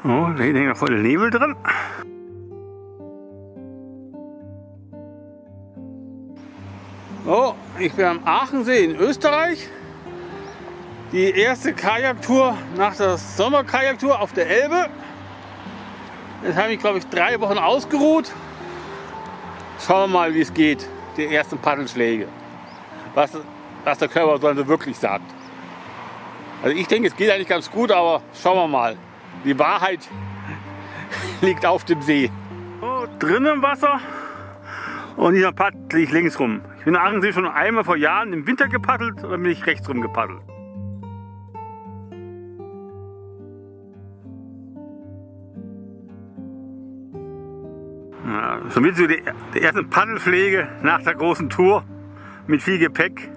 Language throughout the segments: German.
Oh, da hängt noch voll der Nebel drin. Oh, ich bin am Aachensee in Österreich. Die erste Kajaktour nach der Sommerkajaktour auf der Elbe. Jetzt habe ich, glaube ich, 3 Wochen ausgeruht. Schauen wir mal, wie es geht. Die ersten Paddelschläge. Was der Körper so wirklich sagt. Also ich denke, es geht eigentlich ganz gut, aber schauen wir mal. Die Wahrheit liegt auf dem See. So, drinnen im Wasser und hier paddle ich links rum. Ich bin in Aachensee schon einmal vor Jahren im Winter gepaddelt und dann bin ich rechts rum gepaddelt. Ja, somit so die ersten Paddelschläge nach der großen Tour mit viel Gepäck.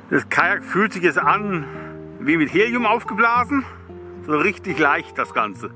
Das Kajak fühlt sich jetzt an wie mit Helium aufgeblasen. So richtig leicht das Ganze.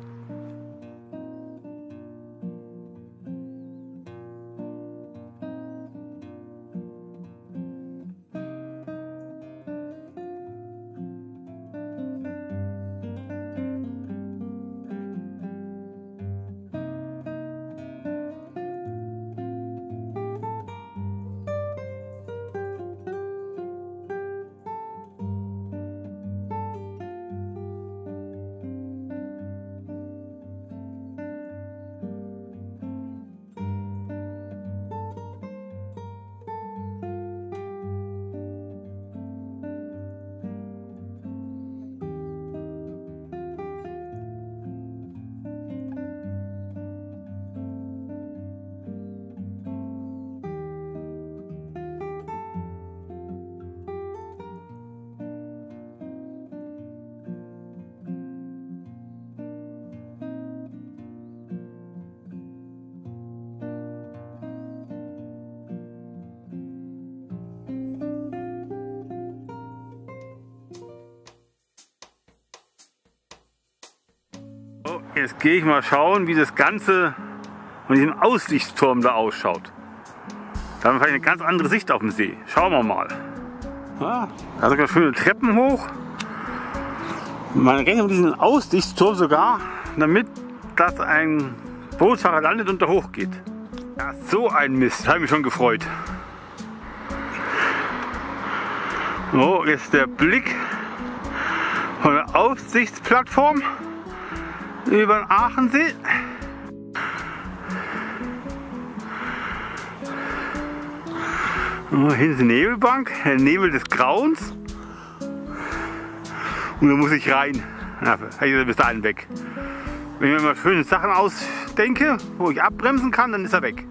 So, jetzt gehe ich mal schauen, wie das Ganze von diesem Aussichtsturm da ausschaut. Da haben wir vielleicht eine ganz andere Sicht auf dem See. Schauen wir mal. Ja, da sogar schöne Treppen hoch. Man rennt um diesen Aussichtsturm sogar, damit dass ein Bootsfahrer landet und da hochgeht. Ja, so ein Mist, habe mich schon gefreut. So, jetzt der Blick von der Aussichtsplattform über den Aachensee. Oh, hier ist die Nebelbank, der Nebel des Grauens. Und da muss ich rein. Ja, vielleicht ist er bis dahin weg. Wenn ich mir mal schöne Sachen ausdenke, wo ich abbremsen kann, dann ist er weg.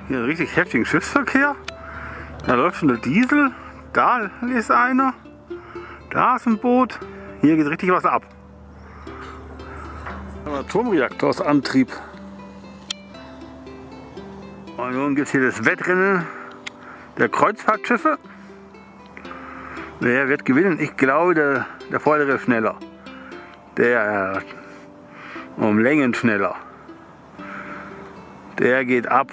Hier richtig heftigen Schiffsverkehr. Da läuft schon der Diesel. Da ist einer. Da ist ein Boot. Hier geht richtig was ab. Ein Atomreaktorsantrieb. Und nun gibt es hier das Wettrennen der Kreuzfahrtschiffe. Wer wird gewinnen? Ich glaube, der Vordere ist schneller. Der um Längen schneller. Der geht ab.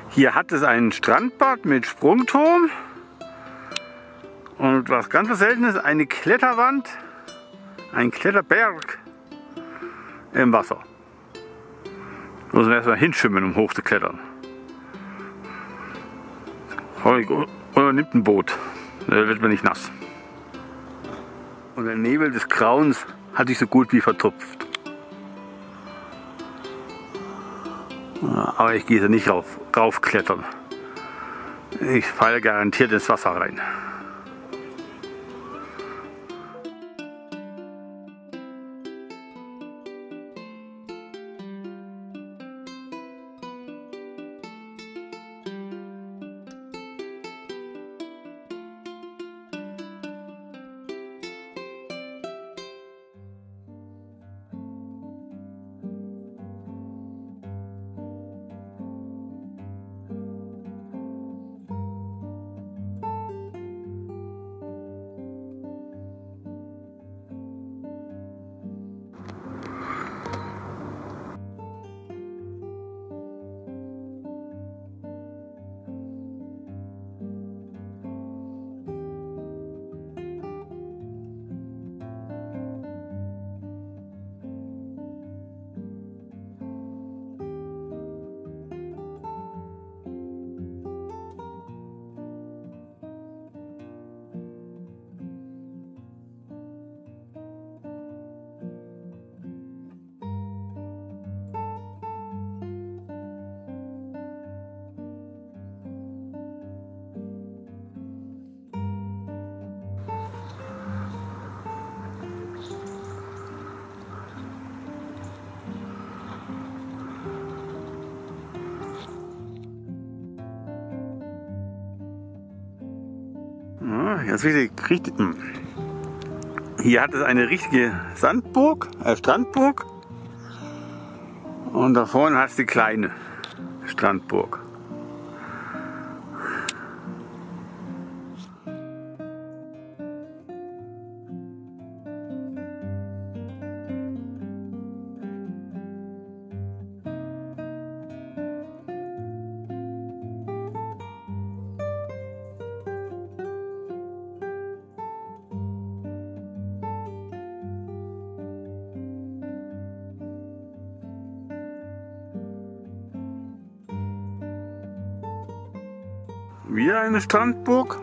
Hier hat es ein Strandbad mit Sprungturm und was ganz Seltenes, eine Kletterwand, ein Kletterberg im Wasser. Da muss man erstmal hinschwimmen, um hoch zu klettern. Oder man nimmt ein Boot, da wird man nicht nass. Und der Nebel des Grauens hat sich so gut wie vertupft. Aber ich gehe da nicht raufklettern. Ich falle garantiert ins Wasser rein. Jetzt richtig. Hier hat es eine richtige Strandburg. Und da vorne hat es die kleine Strandburg. Wieder eine Strandburg.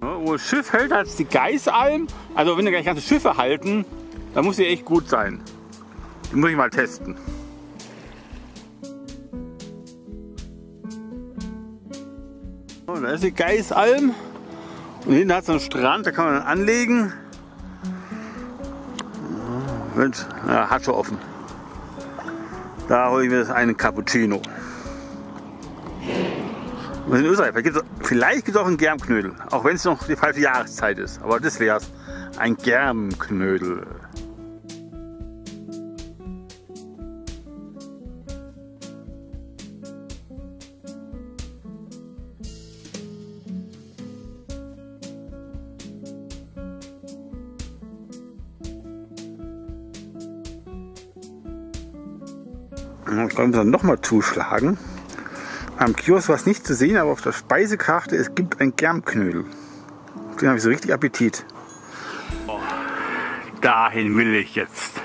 Wo das Schiff hält, hat es die Geißalm. Also wenn da gleich ganze Schiffe halten, dann muss die echt gut sein. Die muss ich mal testen. So, da ist die Geißalm. Und hinten hat es einen Strand, da kann man dann anlegen. Und, ja, hat schon offen. Da hole ich mir das einen Cappuccino. Wir sind in Österreich. Vielleicht gibt es auch einen Germknödel, auch wenn es noch die falsche Jahreszeit ist. Aber das wäre es. Ein Germknödel. Ich glaube, wir müssen nochmal zuschlagen. Am Kiosk war es nicht zu sehen, aber auf der Speisekarte, es gibt ein Germknödel. Den habe ich so richtig Appetit. Oh, dahin will ich jetzt.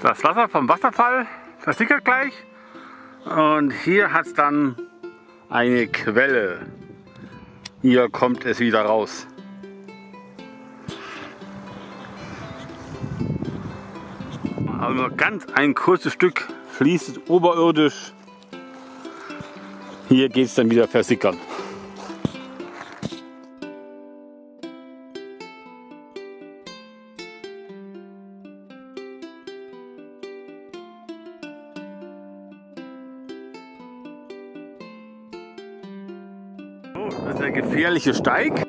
Das Wasser vom Wasserfall versickert gleich und hier hat es dann eine Quelle. Hier kommt es wieder raus. Aber nur ganz ein kurzes Stück fließt es oberirdisch. Hier geht es dann wieder versickern. Das ist der gefährliche Steig.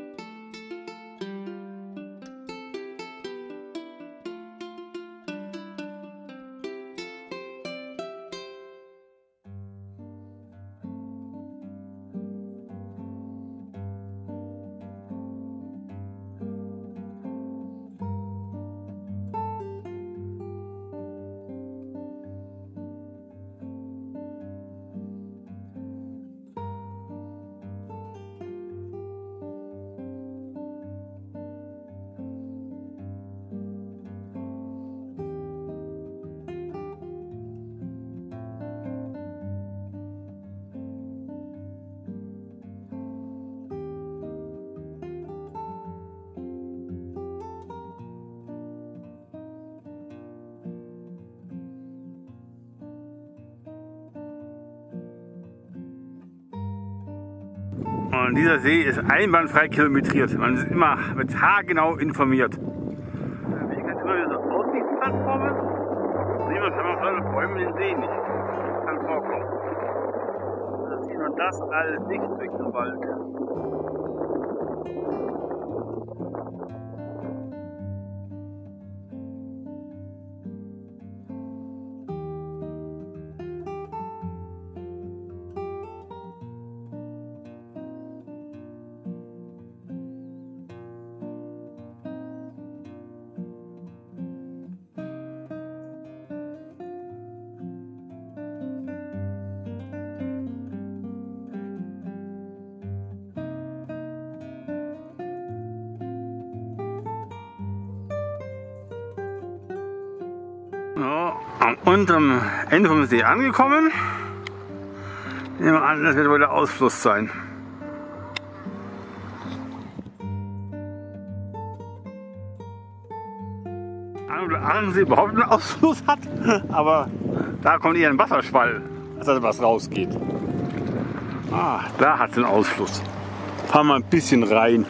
Und dieser See ist einwandfrei kilometriert. Man ist immer mit haargenau informiert. Wie kann immer wieder so Aussichtsplattformen? Sehen wir schon mal vor allem den See nicht. Das kann vorkommen. Das sieht man das alles nicht durch den Wald. So, am unteren Ende vom See angekommen. Nehmen wir an, das wird wohl der Ausfluss sein. Ahrensee überhaupt einen Ausfluss hat, aber da kommt eher ein Wasserschwall, als dass was rausgeht. Ah, da hat es einen Ausfluss. Fahren wir ein bisschen rein.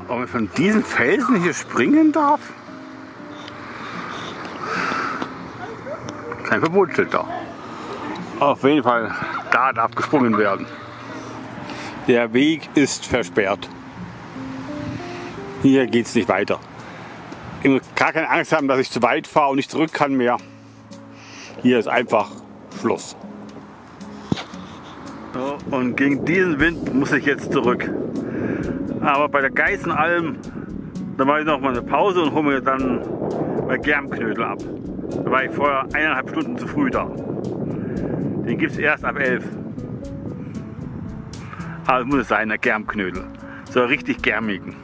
Ob man von diesen Felsen hier springen darf? Kein Verbotsschild da. Auf jeden Fall, da darf gesprungen werden. Der Weg ist versperrt. Hier geht es nicht weiter. Ich muss gar keine Angst haben, dass ich zu weit fahre und nicht zurück kann mehr. Hier ist einfach Schluss. So, und gegen diesen Wind muss ich jetzt zurück. Aber bei der Geißenalm, da mache ich noch mal eine Pause und hole mir dann bei Germknödel ab. Da war ich vorher 1,5 Stunden zu früh da. Den gibt es erst ab 11. Aber es muss es sein, der Germknödel. So richtig germigen.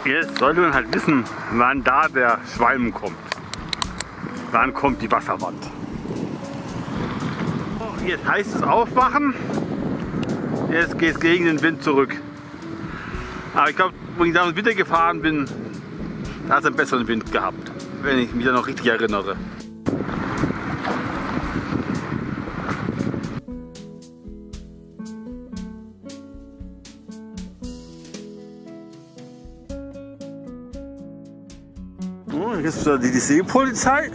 Jetzt sollte man halt wissen, wann da der Schwalm kommt. Wann kommt die Wasserwand. Jetzt heißt es aufwachen. Jetzt geht es gegen den Wind zurück. Aber ich glaube, wo ich damals wieder gefahren bin, da hat es einen besseren Wind gehabt. Wenn ich mich da noch richtig erinnere. Jetzt ist wieder die Seepolizei.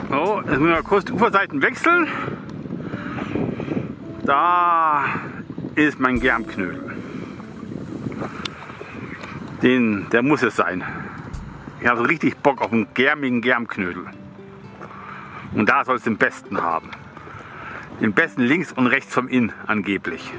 So, jetzt müssen wir kurz die Uferseiten wechseln. Da ist mein Germknödel. Der muss es sein. Ich habe so richtig Bock auf einen germigen Germknödel. Und da soll es den besten haben. Den besten links und rechts vom Inn angeblich.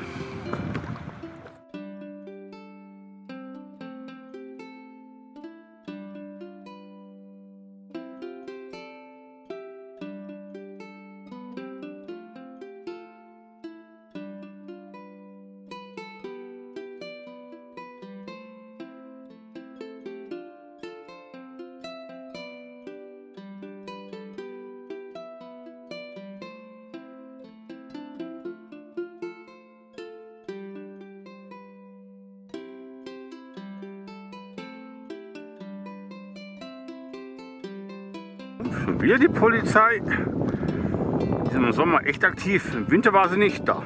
Schon wieder die Polizei. Die sind im Sommer echt aktiv. Im Winter war sie nicht da.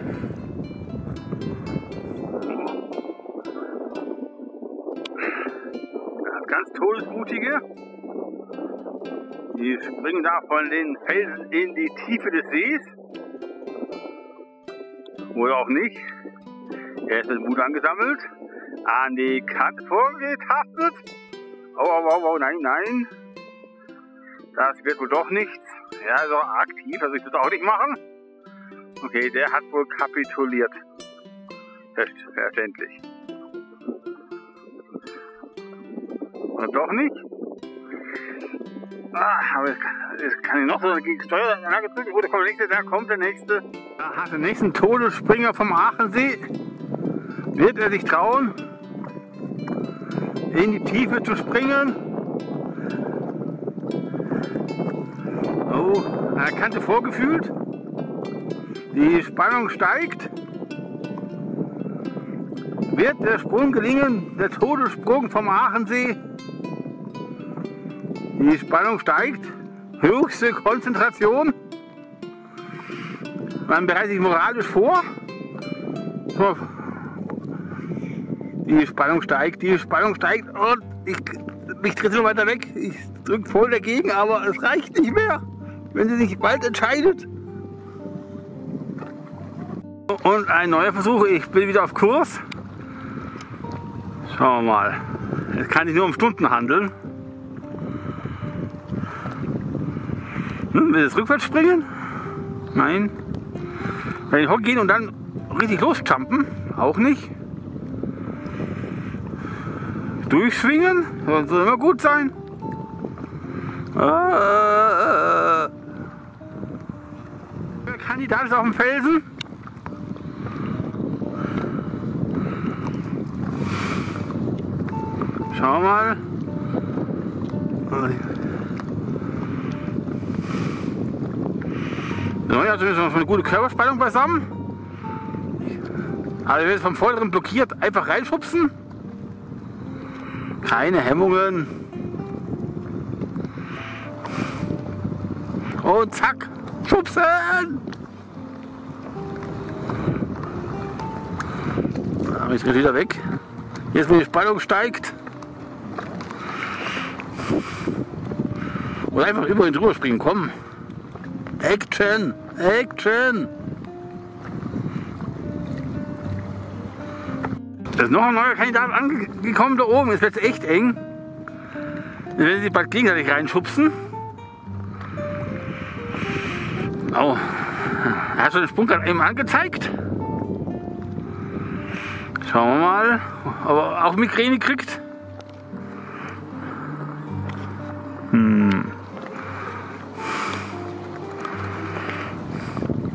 Ganz todesmutige. Die springen da von den Felsen in die Tiefe des Sees. Oder auch nicht. Er ist mit Mut angesammelt. An die Kante vorgetastet. Oh, nein, nein. Das wird wohl doch nichts. Ja, also aktiv, also ich das auch nicht machen. Okay, der hat wohl kapituliert. Verständlich. Oder doch nicht? Aber jetzt kann ich noch so gegen Steueranlage drücken. Oh, da kommt der nächste. Da hat den nächsten Todesspringer vom Aachensee. Wird er sich trauen, in die Tiefe zu springen? Oh, an der Kante vorgefühlt. Die Spannung steigt. Wird der Sprung gelingen? Der Todessprung vom Aachensee. Die Spannung steigt. Höchste Konzentration. Man bereitet sich moralisch vor. So. Die Spannung steigt und mich tritt noch weiter weg. Ich drücke voll dagegen, aber es reicht nicht mehr, wenn sie sich bald entscheidet. Und ein neuer Versuch, ich bin wieder auf Kurs. Schauen wir mal. Es kann sich nur um Stunden handeln. Will es rückwärts springen? Nein. Bei den Hock gehen und dann richtig losjumpen? Auch nicht. Durchschwingen? Das soll immer gut sein. Der Kandidat ist auf dem Felsen. Schau mal. Ja, also ist eine gute Körperspannung beisammen. Aber wir sind vom Vorderen blockiert, einfach reinschubsen. Keine Hemmungen. Und zack, schubsen! Aber jetzt geht wieder weg. Jetzt, wo die Spannung steigt. Oder einfach über ihn drüber springen, komm. Action! Action! Da ist noch ein neuer Kandidat angekommen da oben. Jetzt wird es echt eng. Dann werden sie sich bald gegenseitig reinschubsen. Oh. Er hat schon den Sprung gerade eben angezeigt. Schauen wir mal, ob er auch Migräne kriegt.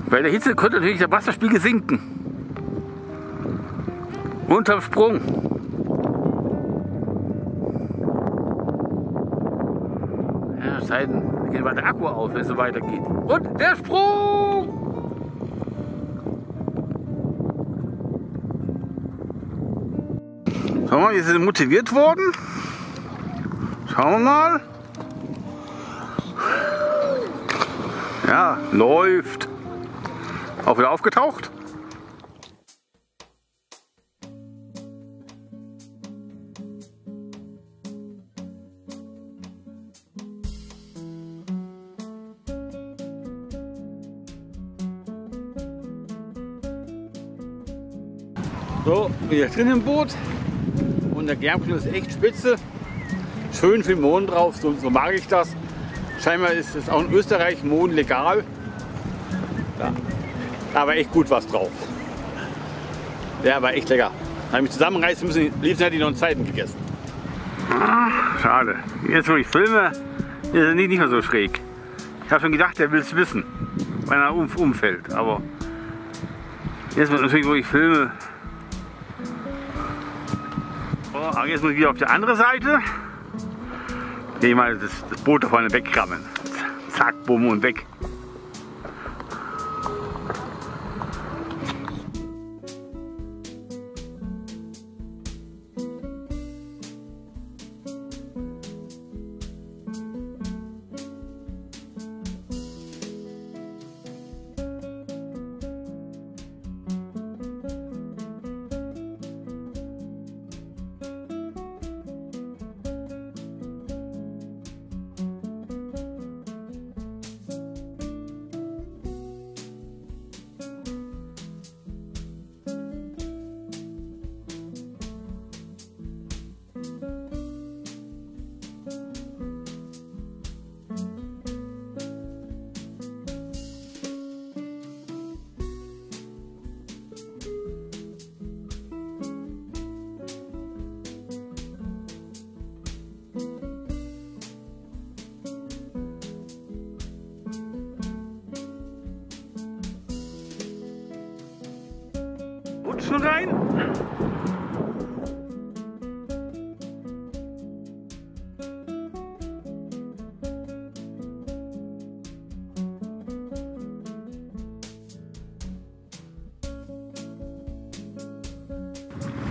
Bei der Hitze könnte natürlich der Wasserspiegel sinken. Unterm Sprung. Ja, es sei denn, da geht mal der Akku aus, wenn es so weitergeht. Und der Sprung! Schau mal, jetzt ist er motiviert worden. Schauen wir mal. Ja, läuft. Auch wieder aufgetaucht. So, wieder drin im Boot. Und der Germknüll ist echt spitze. Schön viel Mohn drauf, so mag ich das. Scheinbar ist es auch in Österreich Mohn legal. Ja. Aber echt gut was drauf. Der war echt lecker. Habe ich mich zusammenreißen müssen, liebsten hätte ich noch in Zeiten gegessen. Ach, schade. Jetzt wo ich filme, ist er nicht mehr so schräg. Ich habe schon gedacht, der will es wissen, wenn er umfällt. Aber jetzt natürlich, wo ich filme. Oh, aber jetzt muss ich wieder auf die andere Seite. Gehe ich mal das Boot da vorne wegrammen. Zack, bumm und weg. Bucht schon rein.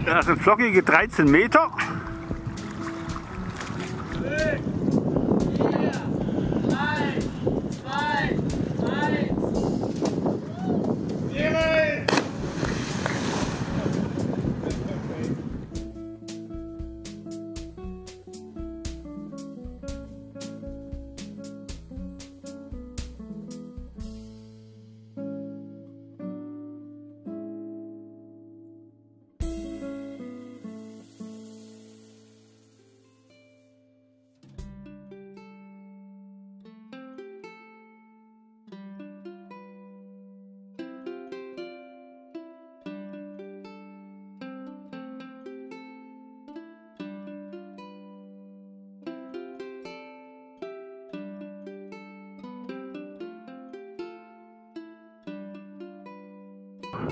Das sind flockige 13 Meter.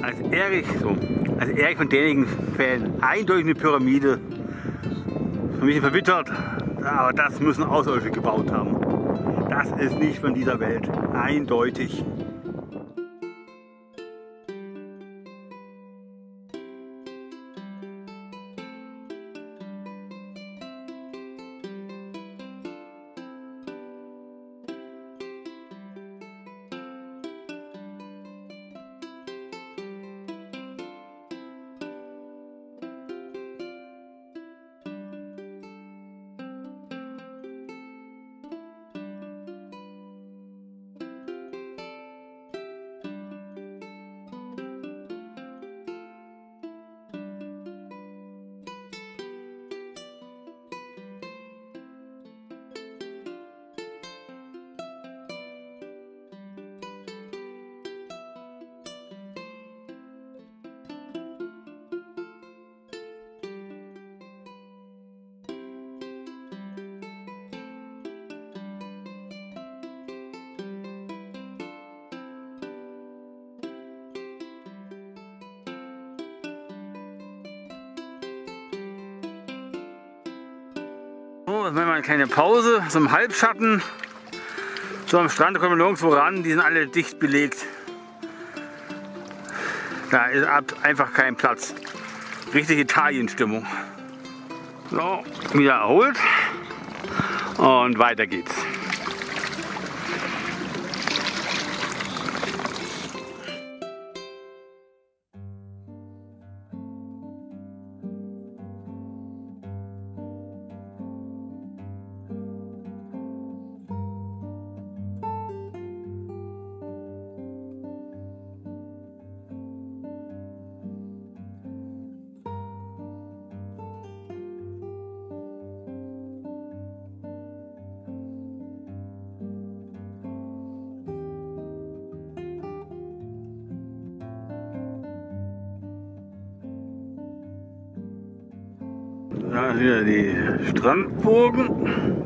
Als Erich von Däniken-Fan eindeutig eine Pyramide. Für mich verwittert, aber das müssen Außerirdische gebaut haben. Das ist nicht von dieser Welt. Eindeutig. So, jetzt machen wir eine kleine Pause, so im Halbschatten. So am Strand kommen wir nirgendwo ran, die sind alle dicht belegt. Da ist einfach kein Platz. Richtig Italien-Stimmung. So, wieder erholt und weiter geht's. Da sind wieder die Strandburgen.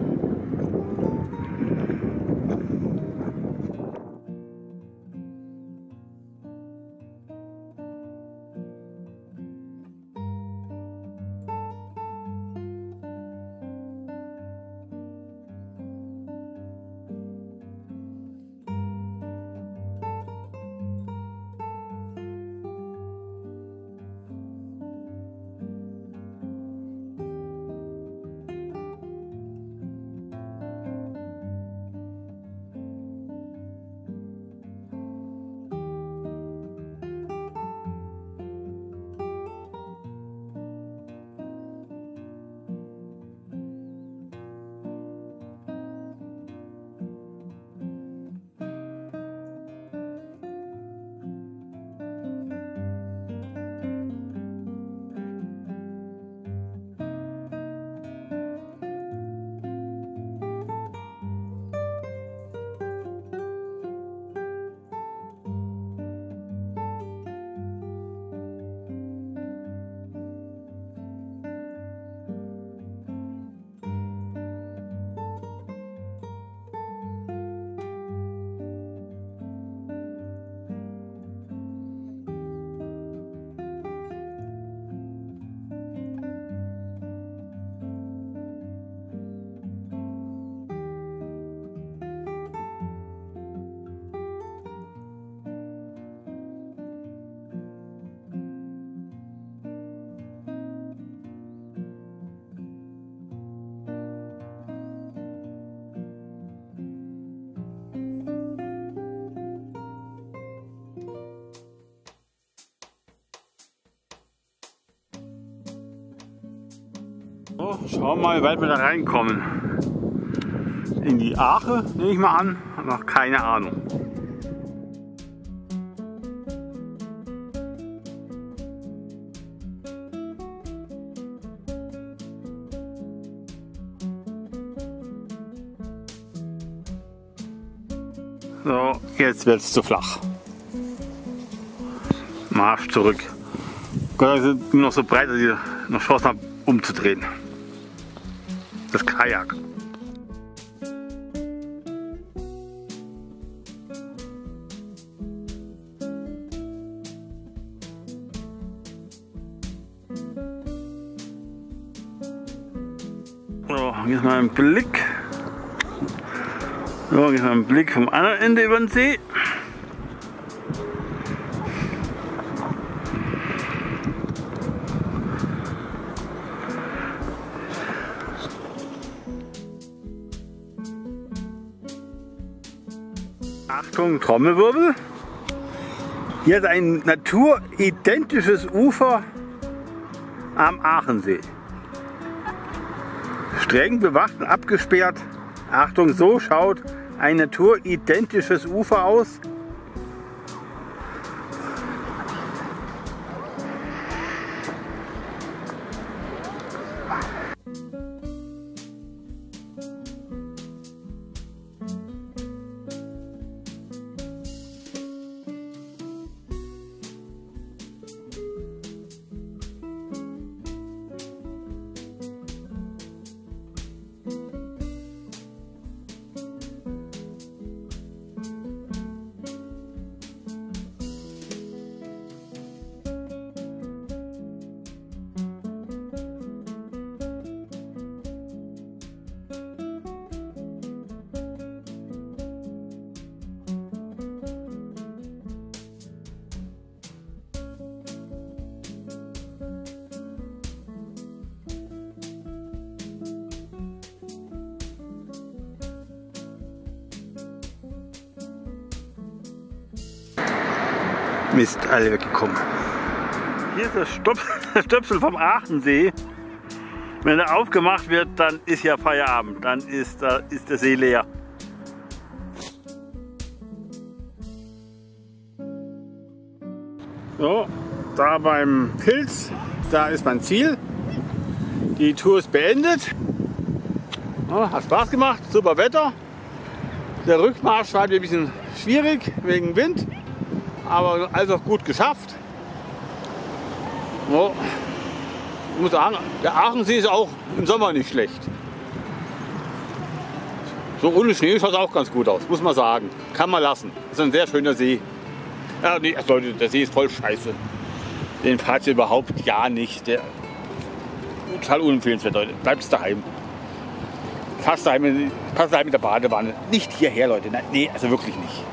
So, schauen wir mal, wie weit wir da reinkommen. In die Ache, nehme ich mal an. Noch keine Ahnung. So, jetzt wird es zu flach. Marsch zurück. Gott, sind nur noch so breit, dass ich noch Chance habe, umzudrehen. Das Kajak. So, jetzt mal einen Blick. So, jetzt mal einen Blick vom anderen Ende über den See. Achtung, Trommelwirbel. Hier ist ein naturidentisches Ufer am Aachensee. Streng bewacht und abgesperrt. Achtung, so schaut ein naturidentisches Ufer aus. Mist, alle weggekommen. Hier ist das Stöpsel vom Aachensee. Wenn er aufgemacht wird, dann ist ja Feierabend. Dann ist der See leer. So, da beim Pilz, da ist mein Ziel. Die Tour ist beendet. Ja, hat Spaß gemacht, super Wetter. Der Rückmarsch war ein bisschen schwierig wegen Wind. Aber alles auch gut geschafft. So. Ich muss sagen, der Aachensee ist auch im Sommer nicht schlecht. So ohne Schnee schaut es auch ganz gut aus, muss man sagen. Kann man lassen. Ist ein sehr schöner See. Ja, nee, Leute, der See ist voll scheiße. Den fahrt ihr überhaupt ja nicht. Der total unempfehlenswert, Leute. Bleibt daheim. Passt daheim mit der Badewanne. Nicht hierher, Leute. Nee, also wirklich nicht.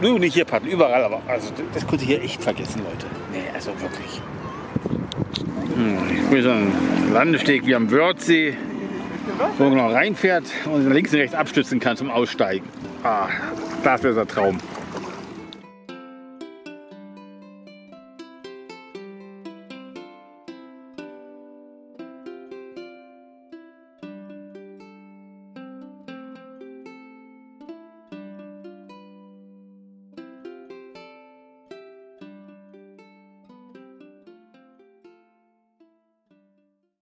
Nur nicht hier paddeln, überall, aber also das konnte ich hier echt vergessen, Leute. Nee, also wirklich. Ich bin so ein Landesteg wie am Wörthsee, wo man noch reinfährt und links und rechts abstützen kann zum Aussteigen. Ah, das wäre so ein Traum.